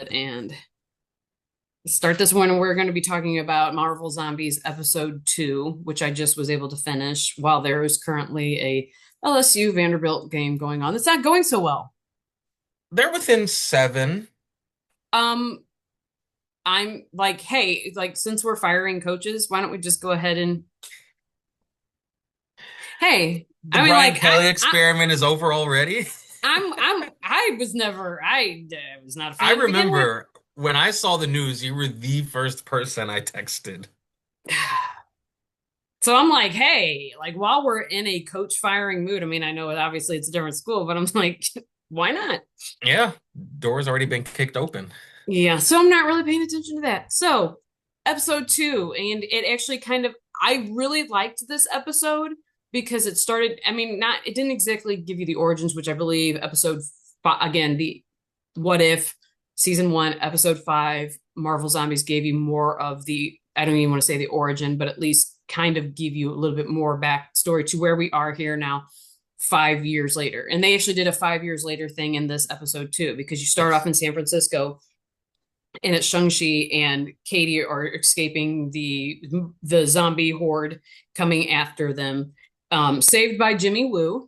and start this one. We're going to be talking about Marvel Zombies Episode 2, which I just was able to finish while there is currently a LSU Vanderbilt game going on. It's not going so well. They're within seven. Um, I'm like, hey, like since we're firing coaches, why don't we just go ahead and hey, The I mean, Brian like, Kelly experiment is over already. I was never, I was not a I fan to begin with. remember when I saw the news, you were the first person I texted. So I'm like, hey, like while we're in a coach firing mood, I mean, I know obviously it's a different school, but I'm like, why not? Yeah, door's already been kicked open. Yeah, so I'm not really paying attention to that. So, episode 2, and it actually kind of, I really liked this episode because it started, I mean, not, it didn't exactly give you the origins, which I believe episode five, again, the what if season 1, episode 5, Marvel Zombies gave you more of the, I don't even want to say the origin, but at least kind of give you a little bit more backstory to where we are here now 5 years later. And they actually did a 5 years later thing in this episode too, because you start off Yes. in San Francisco and it's Shang-Chi and Katie are escaping the zombie horde coming after them. Saved by Jimmy Woo,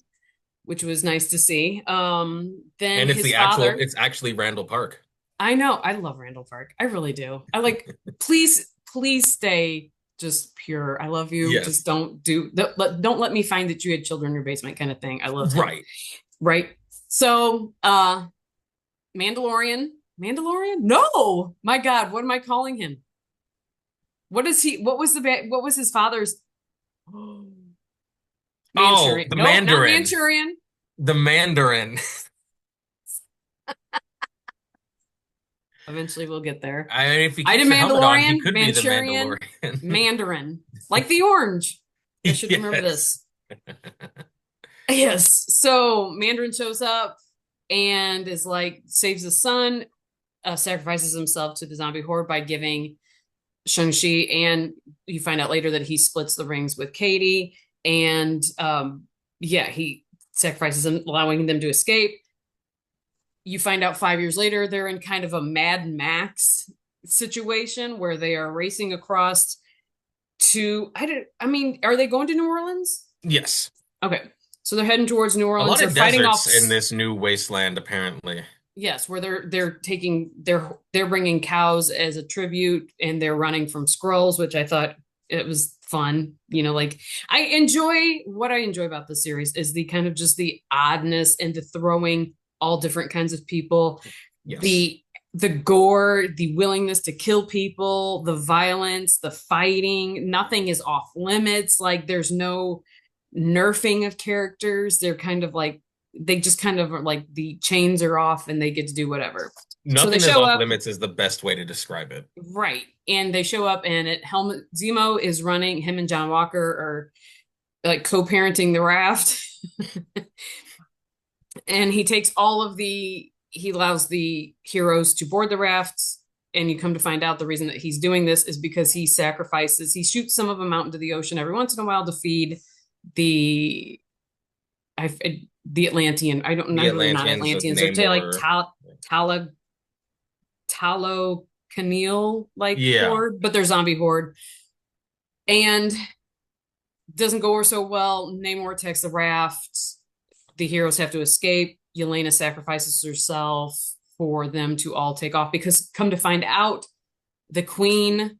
which was nice to see. Then And his father. it's actually Randall Park. I know, I love Randall Park. I really do. I like, please stay just pure. I love you. Yes. Just don't let me find that you had children in your basement kind of thing. I loved him. Right. Right. So, Mandalorian. Mandalorian? No. My God, what am I calling him? What is he? What was his father's Oh, Manchurian? the Nope, not Mandarin. Manchurian. The Mandarin. Eventually we'll get there. I mean, if he I did keeps the helmet on, he Mandalorian, could be the Manchurian, Mandalorian. Mandarin. Like the orange. I should remember Yes. this. Yes. So Mandarin shows up and is like saves his son, sacrifices himself to the zombie horde by giving Shang-Chi, and you find out later that he splits the rings with Katie, and yeah, he sacrifices them, allowing them to escape. You find out 5 years later they're in kind of a Mad Max situation where they are racing across to I mean, are they going to New Orleans? Yes. Okay. So they're heading towards New A Orleans. lot They're of fighting off. deserts in this new wasteland, apparently. Yes, where they're bringing cows as a tribute, and they're running from scrolls, which I thought it was fun. You know, like what I enjoy about this series is the kind of just the oddness and the throwing all different kinds of people, Yes. the gore, the willingness to kill people, the violence, the fighting. Nothing is off limits. Like there's no nerfing of characters. They're kind of like they just kind of are like the chains are off and they get to do whatever. So they Nothing is show off up, limits is the best way to describe it. right, and they show up, and it Helmut Zemo is running. Him and John Walker are like co-parenting the raft, and he takes all of the he allows the heroes to board the rafts. And you come to find out the reason that he's doing this is because he shoots some of them out into the ocean every once in a while to feed the I the Atlantean. I don't The know, they're not Atlanteans of Atlanteans. They're like Namor. Tala Talo Canil like Yeah. horde, but they're zombie horde. And doesn't go over so well. Namor attacks the raft. The heroes have to escape. Yelena sacrifices herself for them to all take off because come to find out, the queen,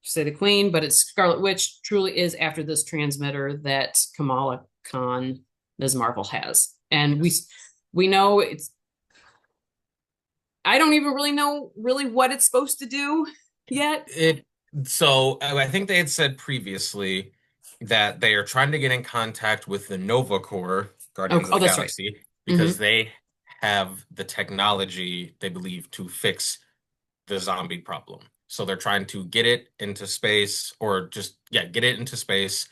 say the queen, but it's Scarlet Witch, truly is after this transmitter that Kamala Khan, Ms. Marvel has. And Yes. we know it's I don't even really know really what it's supposed to do yet. It so I think they had said previously that they are trying to get in contact with the Nova Corps, Oh, Guardians of oh the that's right. Galaxy, Mm-hmm. because they have the technology they believe to fix the zombie problem. So they're trying to get it into space or just get it into space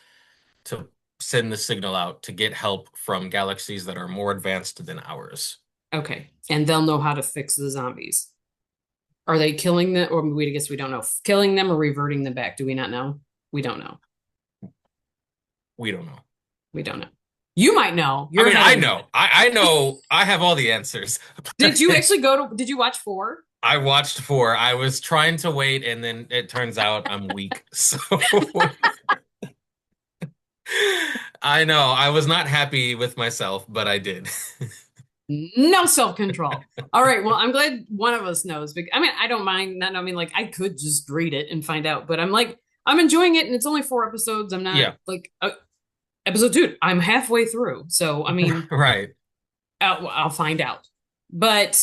to send the signal out to get help from galaxies that are more advanced than ours. Okay. And they'll know how to fix the zombies. Are they killing them? Or we I guess we don't know. Killing them or reverting them back? Do we not know? We don't know. We don't know. We don't know. You might know. I You're mean, ahead I of me. know. I know I have all the answers. Did you actually go to? Did you watch 4? I watched four. I was trying to wait, and then it turns out I'm weak. So I know I was not happy with myself, but I did. No self-control. All right. Well, I'm glad one of us knows. I mean, I don't mind. Not, I mean, like, I could just read it and find out, but I'm like, I'm enjoying it, and it's only 4 episodes. I'm not Yeah, like episode 2. I'm halfway through, so I mean, right. I'll find out. But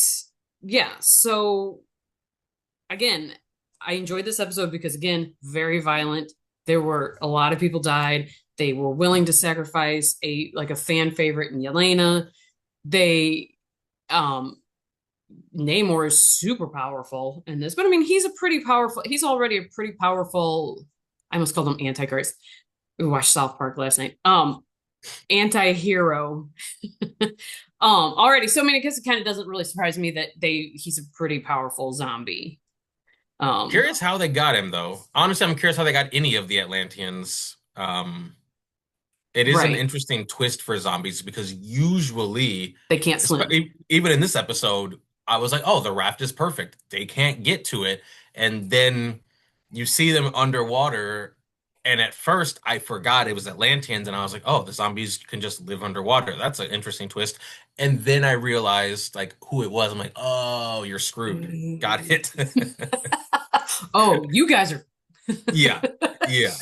yeah, so again, I enjoyed this episode because again, very violent. There were a lot of people died. They were willing to sacrifice a fan favorite in Yelena. They um Namor is super powerful in this, but I mean he's already a pretty powerful, I almost called him Antichrist. We watched South Park last night. Anti-hero. Already. So I mean I guess it kind of doesn't really surprise me that he's a pretty powerful zombie. Um Curious how they got him, though. Honestly, I'm curious how they got any of the Atlanteans. It is an right. interesting twist for zombies because usually, They can't swim. even in this episode, I was like, oh, the raft is perfect. They can't get to it. And then you see them underwater. And at first, I forgot it was Atlanteans. And I was like, oh, the zombies can just live underwater. That's an interesting twist. And then I realized like who it was. I'm like, oh, you're screwed. Got it. Oh, you guys are Yeah. Yeah.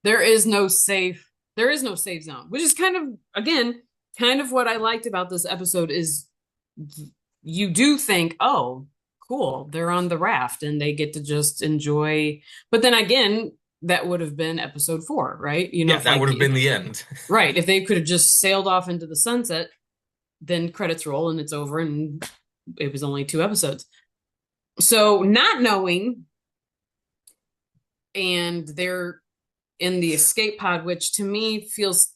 there is no safe there is no safe zone, which is kind of again kind of what I liked about this episode is you do think, oh, cool, they're on the raft and they get to just enjoy. But then again, that would have been episode 4, right? You know, Yeah, if that like would have if been the end. right, if they could have just sailed off into the sunset, then credits roll and it's over and it was only 2 episodes. So not knowing, and they're in the escape pod, which to me feels,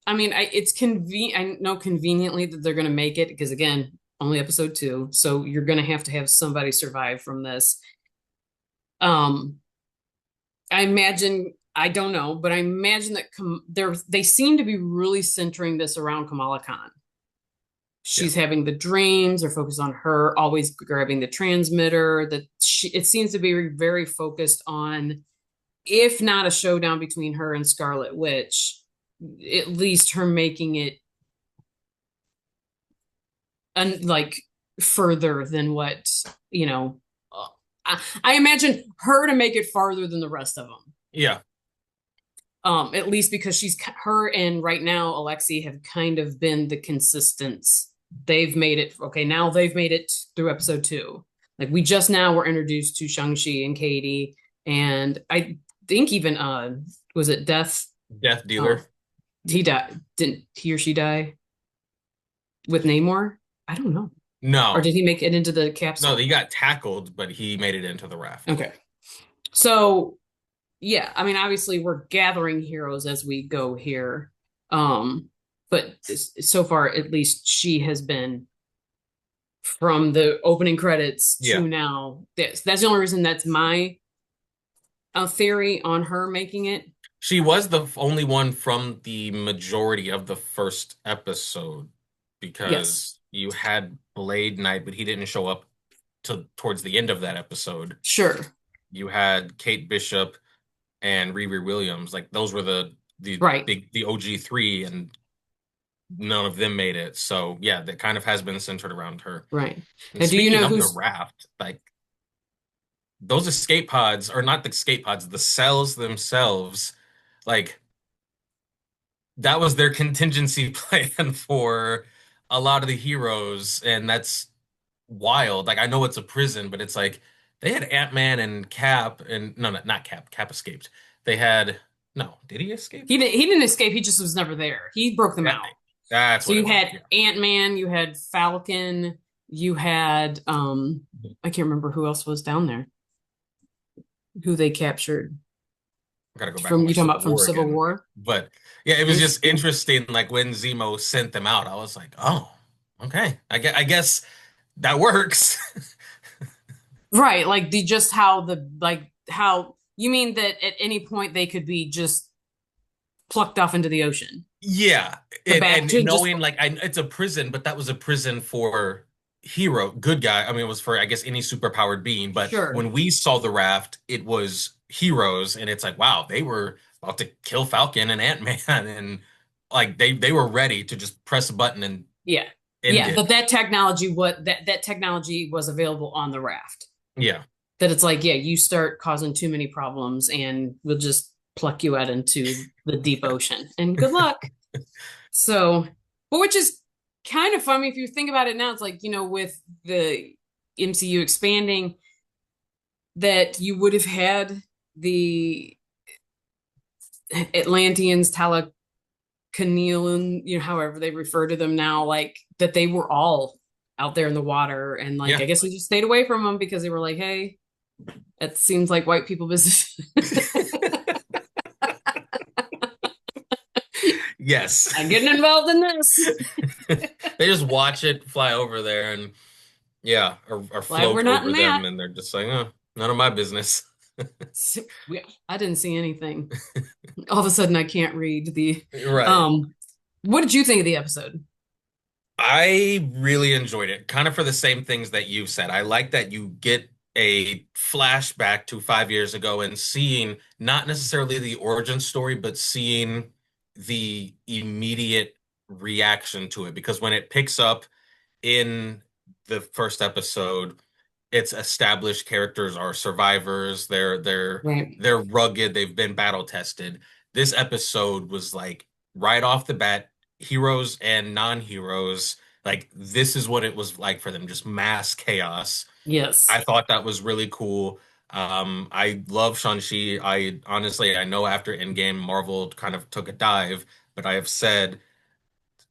I mean, it's convenient. I know conveniently that they're going to make it because again, only episode 2, so you're going to have somebody survive from this. Um, I imagine, I don't know, but I imagine that they seem to be really centering this around Kamala Khan. Yeah. She's having the dreams, or focused on her always grabbing the transmitter. It seems to be very focused on, if not a showdown between her and Scarlet Witch, at least her making it like further than what, you know, I imagine her to make it farther than the rest of them. Yeah. At least because her and right now Alexi have kind of been the consistents. They've made it okay. Now they've made it through episode 2. Like we just now were introduced to Shang-Chi and Katie, and I think even was it Death? Death Oh, dealer. he died. Didn't he or she die with Namor? I don't know. Or No. did he make it into the No, capsule? he got tackled, but he made it into the raft. Okay. So yeah, I mean, obviously we're gathering heroes as we go here. But so far, at least she has been from the opening credits Yeah. to now. That's the only reason that's my theory on her making it. She was the only one from the majority of the first episode Yes, because you had Blade Knight, but he didn't show up till towards the end of that episode. sure. You had Kate Bishop and Riri Williams. Like those were Right, the OG three, and none of them made it. So yeah, that kind of has been centered around her. right. And Now, do you speaking know of the who's raft, like those escape pods, or not the escape pods, the cells themselves, like that was their contingency plan for a lot of the heroes, and that's wild. Like I know it's a prison, but it's like they had Ant-Man and Cap, and no, not Cap. Cap escaped. They had no, did he escape? he didn't escape, he just was never there. He broke them That, out. that's So what you it was. had Yeah. Ant-Man, you had Falcon, you had I can't remember who else was down there, who they captured. I gotta go back and From, you watch talking Civil about from War Civil again. War? But yeah, it was There's just interesting. Like when Zemo sent them out, I was like, oh, okay. I guess that works. right, like the just how the like how you mean that at any point they could be just plucked off into the ocean. Yeah, The back and to just knowing like it's a prison, but that was a prison for hero, good guy. I mean, it was for, I guess, any superpowered being. But Sure. when we saw the raft, it was heroes, and it's like, wow, they were about to kill Falcon and Ant-Man, and like they were ready to just press a button and Yeah. end Yeah, it. that technology was available on the raft. Yeah. That it's like, yeah, you start causing too many problems and we'll just pluck you out into the deep ocean. And good luck. So, but which is kind of funny if you think about it now. It's like, with the MCU expanding, that you would have had the Atlanteans, Talacanelan, however they refer to them now, like that they were all out there in the water. And like, Yeah. I guess we just stayed away from them because they were like, hey, it seems like white people business. Yes. I'm getting involved in this. They just watch it fly over there and yeah, or Glad we're float not in over that. them, and they're just like, oh, none of my business. I didn't see anything. All of a sudden, I can't read the. Right. Um, what did you think of the episode? I really enjoyed it, kind of for the same things that you said. I like that you get a flashback to 5 years ago and seeing not necessarily the origin story, but seeing the immediate reaction to it. Because when it picks up in the first episode, it's established characters are survivors. Right. They're rugged. They've been battle tested. This episode was like right off the bat, heroes and non-heroes. Like this is what it was like for them, just mass chaos. I Yes. thought that was really cool. I love Shang-Chi. I honestly, I know after Endgame, Marvel kind of took a dive, but I have said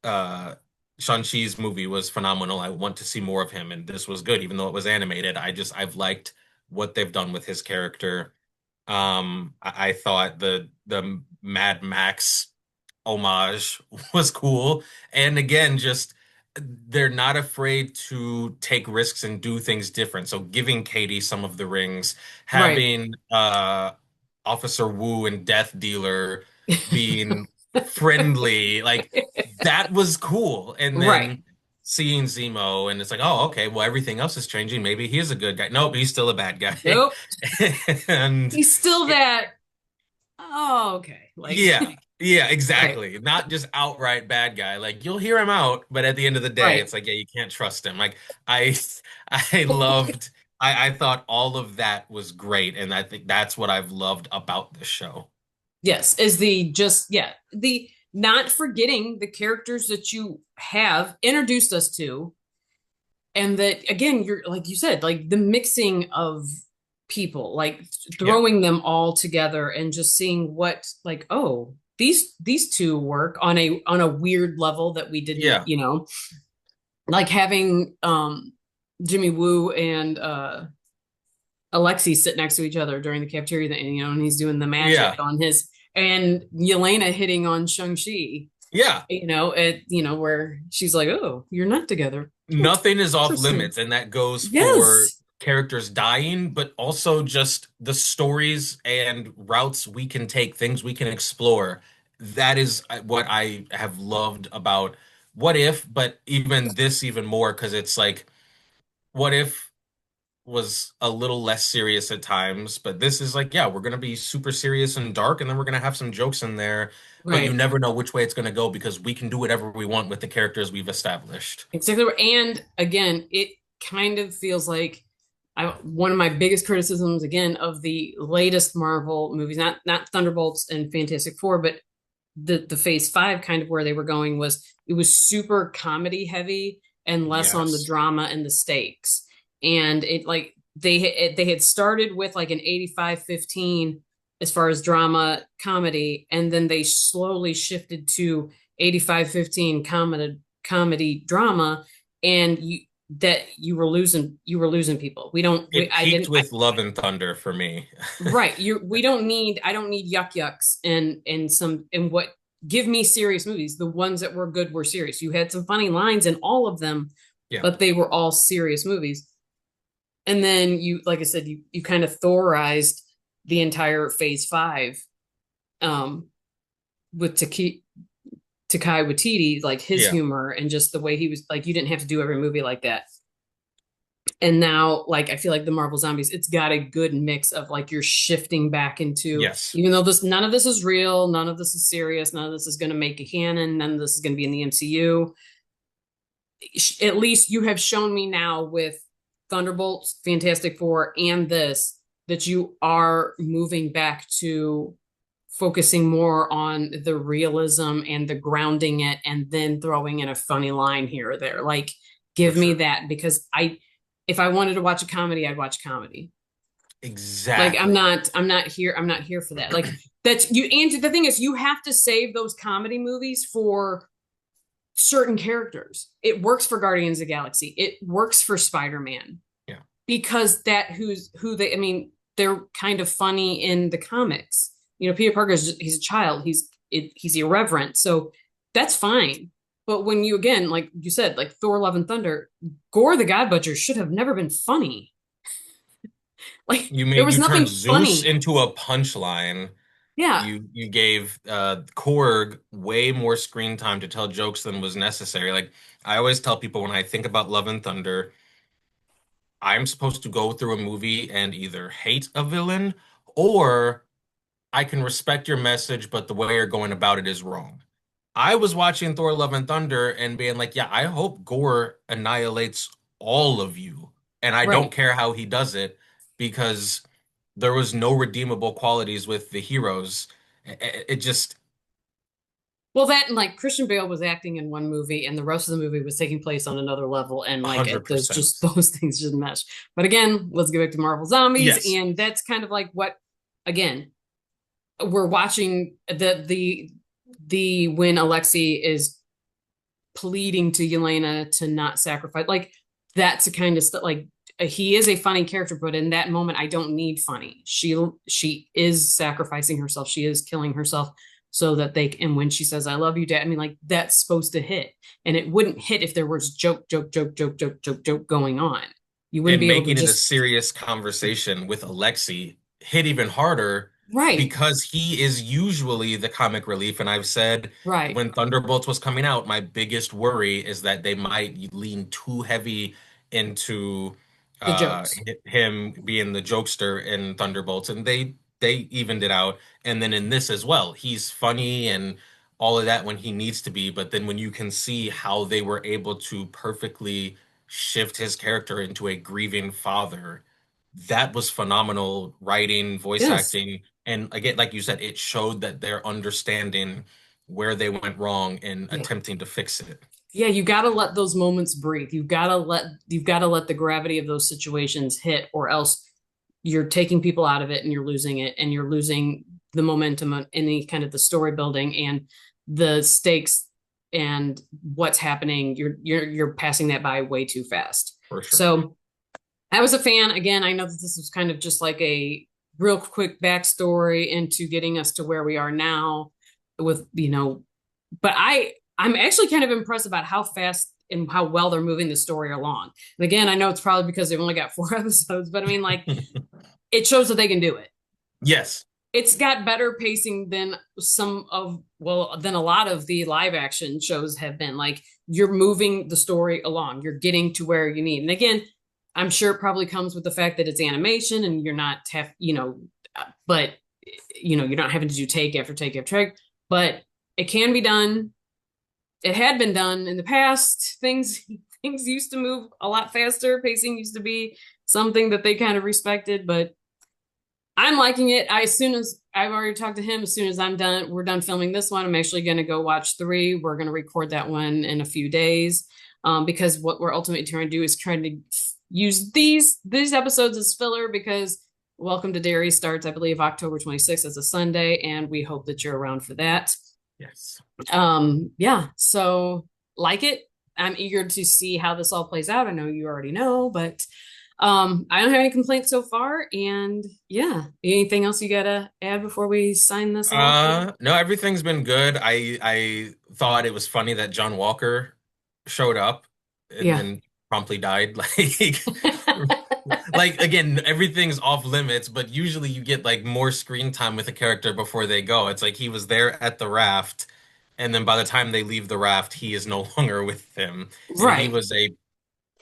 uh Shang-Chi's movie was phenomenal. I want to see more of him, and this was good, even though it was animated. I've liked what they've done with his character. I thought the Mad Max homage was cool. And again, just they're not afraid to take risks and do things different. So giving Katie some of the rings, Right. having Officer Wu and Death Dealer being friendly, like that was cool. And Right. then seeing Zemo and it's like, oh, okay, well everything else is changing. Maybe he is a good guy. Nope, he's still a bad guy. Nope. And He's still that. Oh, okay. Like, yeah, yeah, right. exactly. Not just outright bad guy. Like you'll hear him out, but at the end of the day, Right. it's like, yeah, you can't trust him. Like I I loved I thought all of that was great, and I think that's what I've loved about the show. Yes. Is the just, yeah, the not forgetting the characters that you have introduced us to. And that, again, you're like you said, like the mixing of people, like Yeah. throwing them all together and just seeing what, like, oh, these two work on a weird level that we didn't, Yeah. like having Jimmy Woo and Alexi sit next to each other during the cafeteria thing, and he's doing the magic Yeah. on his, and Yelena hitting on Shang-Chi, Yeah. where she's like, oh, you're not together. Oh, Nothing is off interesting. limits, and that goes for Yes. characters dying, but also just the stories and routes we can take, things we can explore. That is what I have loved about What If, but even this even more because it's like What If was a little less serious at times, but this is like, yeah, we're gonna be super serious and dark, and then we're gonna have some jokes in there, but you Right. never know which way it's gonna go because we can do whatever we want with the characters we've established. Exactly. And again, it kind of feels like one of my biggest criticisms again of the latest Marvel movies, not Thunderbolts and Fantastic Four, but the Phase Five kind of where they were going was it was super comedy heavy and less on the Yes. drama and the stakes. And it like they had started with like an 85-15 as far as drama comedy, and then they slowly shifted to 85-15 comedy drama, and you were losing people. It I peaked didn't with Love and Thunder for me. Right. We don't need I don't need yucks and what give me serious movies. The ones that were good were serious. You had some funny lines in all of them, Yeah. but they were all serious movies. And then like I said, you kind of Thorized the entire Phase Five, um, with Takai Waititi, like his Yeah. humor and just the way he was like, you didn't have to do every movie like that. And now, like, I feel like the Marvel Zombies, it's got a good mix of like you're shifting back into, Yes, even though this none of this is real, none of this is serious, none of this is going to make a canon, none of this is going to be in the MCU. At least you have shown me now with Thunderbolts, Fantastic Four, and this that you are moving back to focusing more on the realism and the grounding it and then throwing in a funny line here or there. Like, for give me sure. that because if I wanted to watch a comedy, I'd watch comedy. Like Exactly. I'm not here for that. Like that's you and the thing is you have to save those comedy movies for certain characters. It works for Guardians of the Galaxy. It works for Spider-Man Yeah. because who they I mean, they're kind of funny in the comics. You know, Peter Parker is he's a child. He's irreverent. So that's fine. But when you again, like you said, like Thor Love and Thunder, Gore the God Butcher should have never been funny. Like there was You turned nothing Zeus funny. into a punchline. Yeah, You gave Korg way more screen time to tell jokes than was necessary. Like I always tell people when I think about Love and Thunder, I'm supposed to go through a movie and either hate a villain or I can respect your message, but the way you're going about it is wrong. I was watching Thor Love and Thunder and being like, yeah, I hope Gore annihilates all of you. And I don't right. care how he does it because there was no redeemable qualities with the heroes. It just Well, that and like Christian Bale was acting in one movie, and the rest of the movie was taking place on another level, and like those just 100%. those things just mesh. But again, let's get back to Marvel Zombies, Yes, and that's kind of like what again we're watching the when Alexei is pleading to Yelena to not sacrifice. Like that's the kind of stuff. Like he is a funny character, but in that moment, I don't need funny. She is sacrificing herself. She is killing herself so that they. And when she says "I love you, Dad," I mean, like that's supposed to hit, and it wouldn't hit if there was joke going on. You wouldn't and be able to making it a just serious conversation with Alexi hit even harder right, because he is usually the comic relief. And I've said right when Thunderbolts was coming out, my biggest worry is that they might lean too heavy into the jokes. him being the jokester in Thunderbolts, and they evened it out. And then in this as well, he's funny and all of that when he needs to be, but then when you can see how they were able to perfectly shift his character into a grieving father. That was phenomenal writing, voice Yes. acting, and again, like you said, it showed that they're understanding where they went wrong and Yeah. attempting to fix it. Yeah, you got to let those moments breathe. You've got to let the gravity of those situations hit, or else you're taking people out of it and you're losing it, and you're losing the momentum in any kind of the story building and the stakes and what's happening. You're passing that by way too fast. For sure. So I was a fan. Again, I know that this was kind of just like a real quick backstory into getting us to where we are now with, but I'm actually kind of impressed about how fast and how well they're moving the story along. And again, I know it's probably because they've only got 4 episodes, but I mean, like, it shows that they can do it. Yes, It's got better pacing than than a lot of the live action shows have been. Like, you're moving the story along, you're getting to where you need. And again, I'm sure it probably comes with the fact that it's animation and you're not but you're not having to do take after take after take, but it can be done. It had been done in the past. Things used to move a lot faster. Pacing used to be something that they kind of respected, but I'm liking it. As soon as I've already talked to him, as soon as we're done filming this one. I'm actually going to go watch three. We're going to record that one in a few days, because what we're ultimately trying to do is trying to use these episodes as filler because Welcome to Derry starts, I believe, October 26th as a Sunday, and we hope that you're around for that. yes. Yeah, so like it. I'm eager to see how this all plays out. I know you already know, but I don't have any complaints so far. And yeah, anything else you gotta add before we sign this off here? No, everything's been good. I thought it was funny that John Walker showed up and Yeah. then promptly died. Like again, everything's off limits, but usually you get like more screen time with a character before they go. It's like he was there at the raft, and then by the time they leave the raft, he is no longer with them. And he Right. was a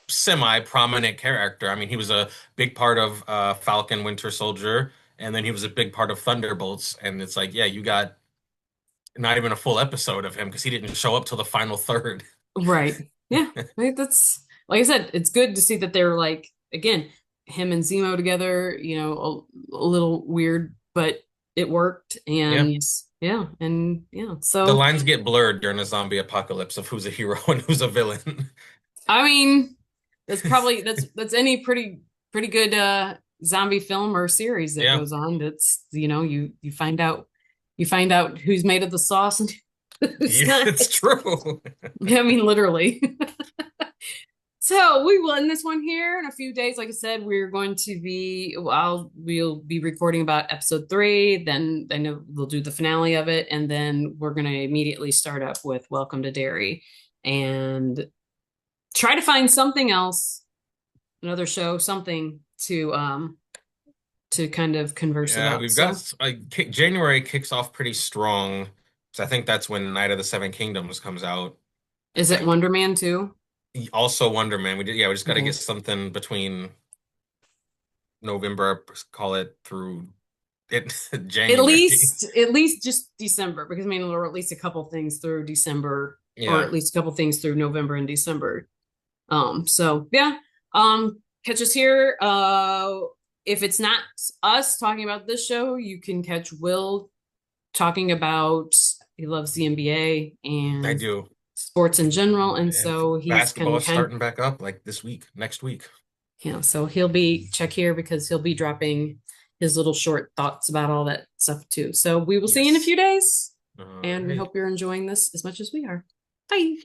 semi-prominent character. I mean, he was a big part of Falcon Winter Soldier, and then he was a big part of Thunderbolts. And it's like, yeah, you got not even a full episode of him because he didn't show up till the final third. Right. Yeah. Like that's like I said, it's good to see that they're like again, him and Zemo together, a little weird, but it worked Yeah. and yeah. The So lines get blurred during a zombie apocalypse of who's a hero and who's a villain. I mean, that's any pretty good zombie film or series that Yeah. goes on. That's you find out who's made of the sauce and who's Yeah, not. it's true. I mean, literally. So we will end this one here in a few days. Like I said, we're going to be we'll be recording about episode 3. Then we'll do the finale of it, and then we're gonna immediately start up with Welcome to Derry and try to find something else, another show, something to kind of converse Yeah, about. we've So got January kicks off pretty strong. So I think that's when Night of the Seven Kingdoms comes out, I is it think. Wonder Man too? Also Wonder Man. We just got to Okay. get something between November, call it through it At January. least, at least just December, because I mean, or at least a couple things through December, or Yeah. at least a couple things through November and December. So yeah. Catch us here. If it's not us talking about this show, you can catch Will talking about he loves the NBA I and do. sports in general, and And so he's basketball can is kind starting back up like this week, next week. so he'll be check here because he'll be dropping his little short thoughts about all that stuff too. So we will see you in a Yes. few days, All and we right. hope you're enjoying this as much as we are. Bye.